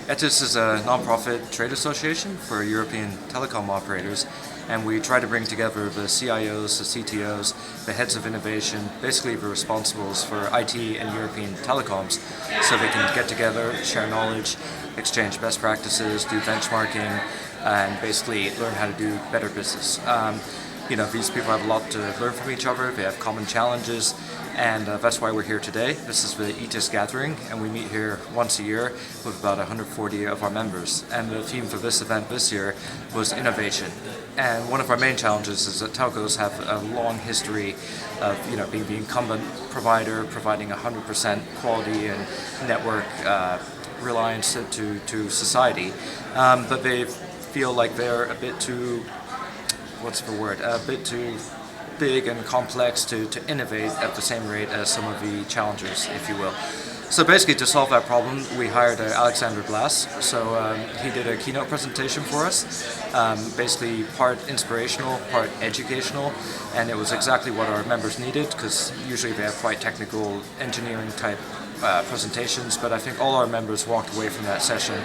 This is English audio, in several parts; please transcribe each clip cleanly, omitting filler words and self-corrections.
ETIS is a non-profit trade association for European telecom operators, and we try to bring together the CIOs, the CTOs, the heads of innovation, basically the responsibles for IT and European telecoms, so they can get together, share knowledge, exchange best practices, do benchmarking, and basically learn how to do better business. These people have a lot to learn from each other, they have common challenges, and that's why we're here today. This is the ETIS gathering, and we meet here once a year with about 140 of our members. And the theme for this event this year was innovation. And one of our main challenges is that telcos have a long history of being the incumbent provider, providing 100% quality and network reliance to society, but they feel like they're a bit too a bit too big and complex to innovate at the same rate as some of the challengers, if you will. So basically, to solve that problem, we hired Alexander Blass. So he did a keynote presentation for us, basically part inspirational, part educational, and it was exactly what our members needed, because usually they have quite technical engineering type presentations, but I think all our members walked away from that session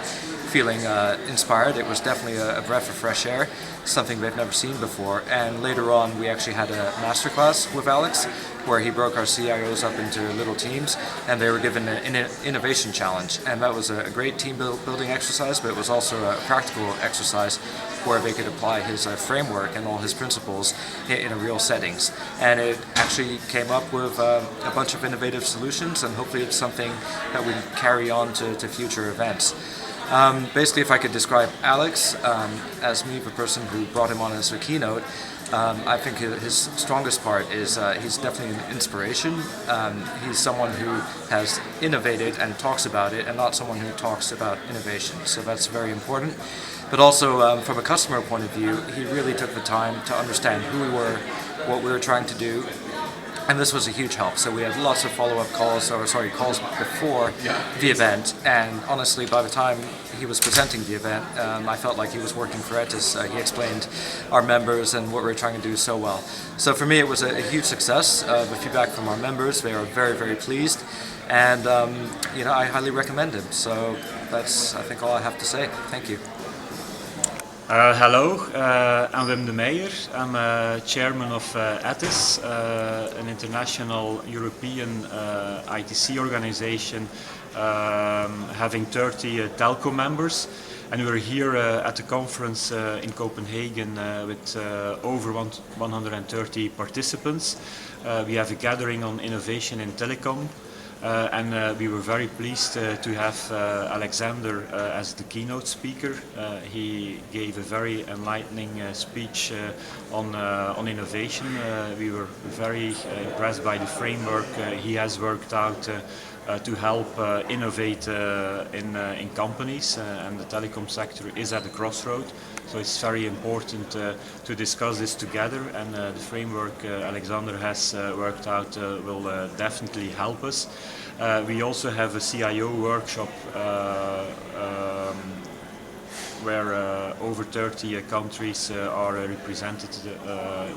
feeling inspired. It was definitely a breath of fresh air, something they've never seen before. And later on, we actually had a masterclass with Alex, where he broke our CIOs up into little teams, and they were given an innovation challenge. And that was a great team building exercise, but it was also a practical exercise where they could apply his framework and all his principles in a real settings. And it actually came up with a bunch of innovative solutions, and hopefully it's something that we can carry on to future events. Basically, if I could describe Alex as me, the person who brought him on as a keynote, I think his strongest part is he's definitely an inspiration. He's someone who has innovated and talks about it, and not someone who talks about innovation. So that's very important. But also, from a customer point of view, he really took the time to understand who we were, what we were trying to do, and this was a huge help. So we had lots of follow-up calls before the event, and honestly, by the time he was presenting the event, I felt like he was working for ETIS. He explained our members and what we were trying to do so well. So for me, it was a huge success. The feedback from our members, they are very, very pleased, and I highly recommend him. So that's, I think, all I have to say. Thank you. Hello, I'm Wim de Meijer. I'm chairman of ETIS, an international European ITC organization having 30 telco members. And we're here at the conference in Copenhagen with over 130 participants. We have a gathering on innovation in telecom. And we were very pleased to have Alexander as the keynote speaker. He gave a very enlightening speech on innovation. We were very impressed by the framework he has worked out to help innovate in companies, and the telecom sector is at the crossroad. So it's very important to discuss this together, and the framework Alexander has worked out will definitely help us. We also have a CIO workshop where over 30 countries are represented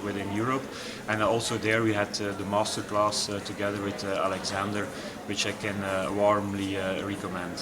within Europe, and also there we had the Masterclass together with Alexander, which I can warmly recommend.